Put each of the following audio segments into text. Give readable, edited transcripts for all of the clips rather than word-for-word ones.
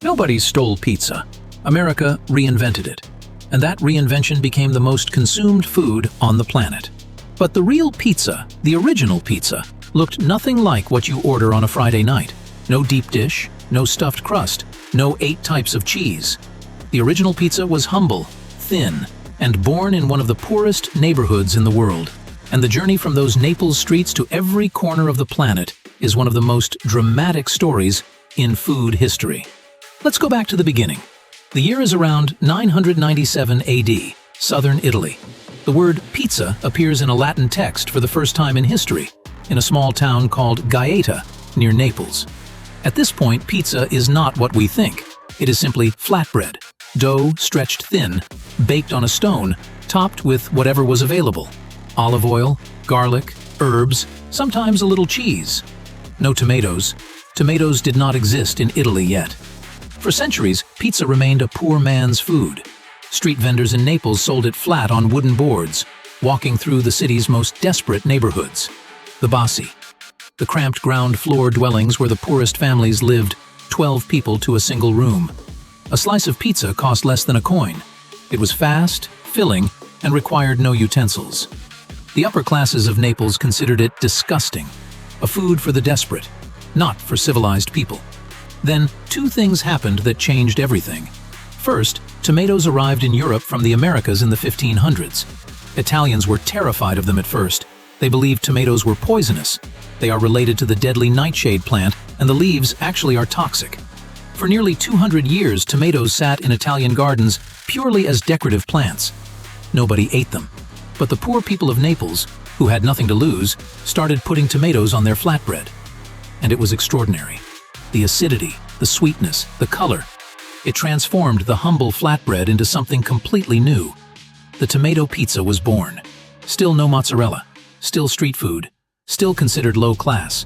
Nobody stole pizza. America reinvented it. And that reinvention became the most consumed food on the planet. But the real pizza, the original pizza, looked nothing like what you order on a Friday night. No deep dish, no stuffed crust, no 8 types of cheese. The original pizza was humble, thin, and born in one of the poorest neighborhoods in the world. And the journey from those Naples streets to every corner of the planet is one of the most dramatic stories in food history. Let's go back to the beginning. The year is around 997 AD, southern Italy. The word pizza appears in a Latin text for the first time in history, in a small town called Gaeta, near Naples. At this point, pizza is not what we think. It is simply flatbread, dough stretched thin, baked on a stone, topped with whatever was available. Olive oil, garlic, herbs, sometimes a little cheese. No tomatoes. Tomatoes did not exist in Italy yet. For centuries, pizza remained a poor man's food. Street vendors in Naples sold it flat on wooden boards, walking through the city's most desperate neighborhoods. The bassi, the cramped ground floor dwellings where the poorest families lived, 12 people to a single room. A slice of pizza cost less than a coin. It was fast, filling, and required no utensils. The upper classes of Naples considered it disgusting, a food for the desperate, not for civilized people. Then, 2 things happened that changed everything. First, tomatoes arrived in Europe from the Americas in the 1500s. Italians were terrified of them at first. They believed tomatoes were poisonous. They are related to the deadly nightshade plant, and the leaves actually are toxic. For nearly 200 years, tomatoes sat in Italian gardens purely as decorative plants. Nobody ate them. But the poor people of Naples, who had nothing to lose, started putting tomatoes on their flatbread. And it was extraordinary. The acidity, the sweetness, the color. It transformed the humble flatbread into something completely new. The tomato pizza was born. Still no mozzarella, still street food, still considered low class.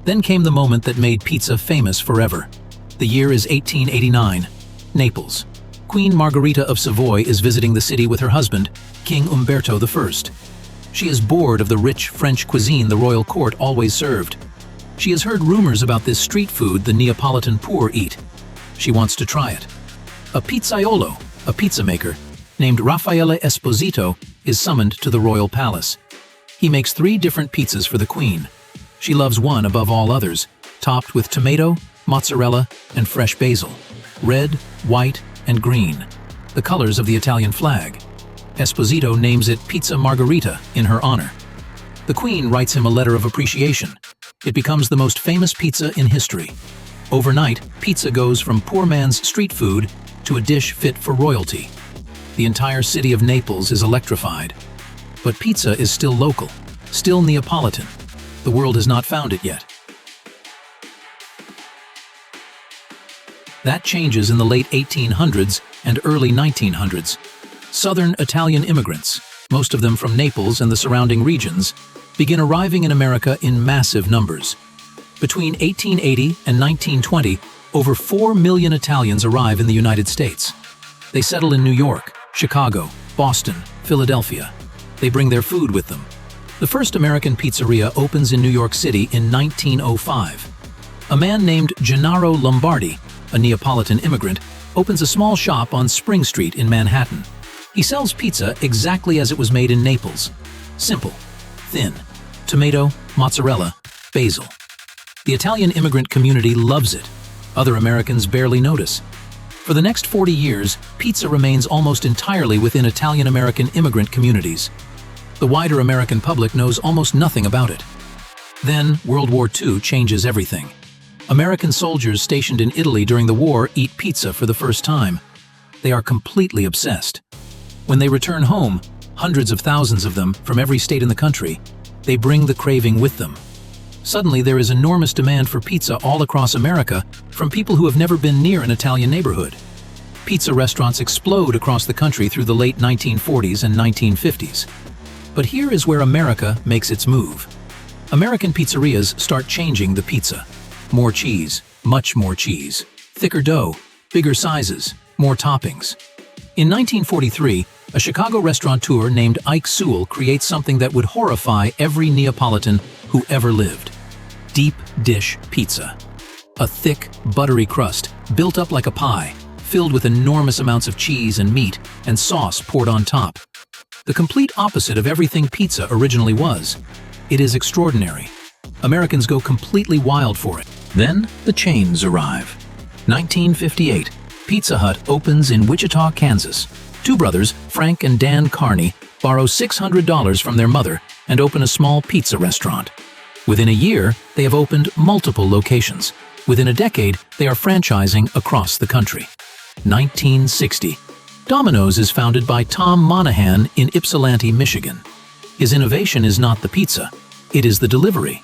Then came the moment that made pizza famous forever. The year is 1889. Naples. Queen Margherita of Savoy is visiting the city with her husband, King Umberto I. She is bored of the rich French cuisine the royal court always served. She has heard rumors about this street food the Neapolitan poor eat. She wants to try it. A pizzaiolo, a pizza maker, named Raffaele Esposito, is summoned to the royal palace. He makes 3 different pizzas for the queen. She loves one above all others, topped with tomato, mozzarella, and fresh basil. Red, white, and green, the colors of the Italian flag. Esposito names it Pizza Margherita in her honor. The queen writes him a letter of appreciation. It becomes the most famous pizza in history. Overnight, pizza goes from poor man's street food to a dish fit for royalty. The entire city of Naples is electrified. But pizza is still local, still Neapolitan. The world has not found it yet. That changes in the late 1800s and early 1900s. Southern Italian immigrants, most of them from Naples and the surrounding regions, begin arriving in America in massive numbers. Between 1880 and 1920, over 4 million Italians arrive in the United States. They settle in New York, Chicago, Boston, Philadelphia. They bring their food with them. The first American pizzeria opens in New York City in 1905. A man named Gennaro Lombardi, a Neapolitan immigrant, opens a small shop on Spring Street in Manhattan. He sells pizza exactly as it was made in Naples. Simple, thin, tomato, mozzarella, basil. The Italian immigrant community loves it. Other Americans barely notice. For the next 40 years, pizza remains almost entirely within Italian-American immigrant communities. The wider American public knows almost nothing about it. Then, World War II changes everything. American soldiers stationed in Italy during the war eat pizza for the first time. They are completely obsessed. When they return home, hundreds of thousands of them from every state in the country, they bring the craving with them. Suddenly, there is enormous demand for pizza all across America from people who have never been near an Italian neighborhood. Pizza restaurants explode across the country through the late 1940s and 1950s. But here is where America makes its move. American pizzerias start changing the pizza. More cheese, much more cheese, thicker dough, bigger sizes, more toppings. In 1943, a Chicago restaurateur named Ike Sewell creates something that would horrify every Neapolitan who ever lived: deep dish pizza. a thick, buttery crust, built up like a pie, filled with enormous amounts of cheese and meat, and sauce poured on top. The complete opposite of everything pizza originally was. It is extraordinary. Americans go completely wild for it. Then, the chains arrive. 1958, Pizza Hut opens in Wichita, Kansas. Two brothers, Frank and Dan Carney, borrow $600 from their mother and open a small pizza restaurant. Within a year, they have opened multiple locations. Within a decade, they are franchising across the country. 1960. Domino's is founded by Tom Monahan in Ypsilanti, Michigan. His innovation is not the pizza, it is the delivery.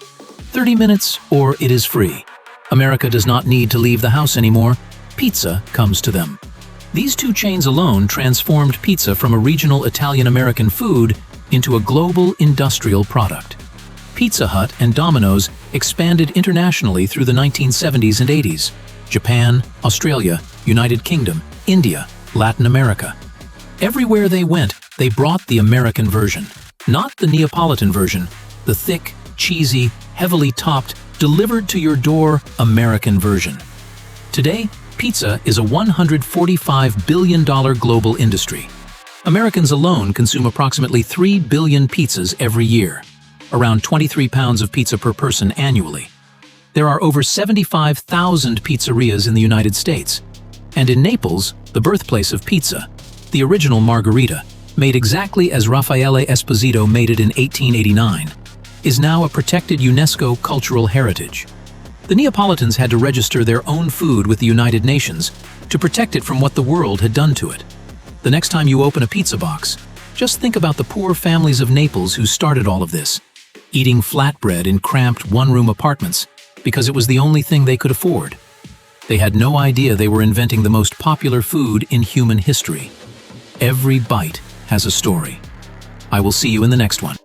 30 minutes or it is free. America does not need to leave the house anymore. Pizza comes to them. These two chains alone transformed pizza from a regional Italian-American food into a global industrial product. Pizza Hut and Domino's expanded internationally through the 1970s and 80s. Japan, Australia, United Kingdom, India, Latin America. Everywhere they went, they brought the American version. Not the Neapolitan version, the thick, cheesy, heavily topped, delivered to your door American version. Today, pizza is a $145 billion global industry. Americans alone consume approximately 3 billion pizzas every year, around 23 pounds of pizza per person annually. There are over 75,000 pizzerias in the United States. And in Naples, the birthplace of pizza, the original margherita, made exactly as Raffaele Esposito made it in 1889, is now a protected UNESCO cultural heritage. The Neapolitans had to register their own food with the United Nations to protect it from what the world had done to it. The next time you open a pizza box, just think about the poor families of Naples who started all of this, eating flatbread in cramped one-room apartments because it was the only thing they could afford. They had no idea they were inventing the most popular food in human history. Every bite has a story. I will see you in the next one.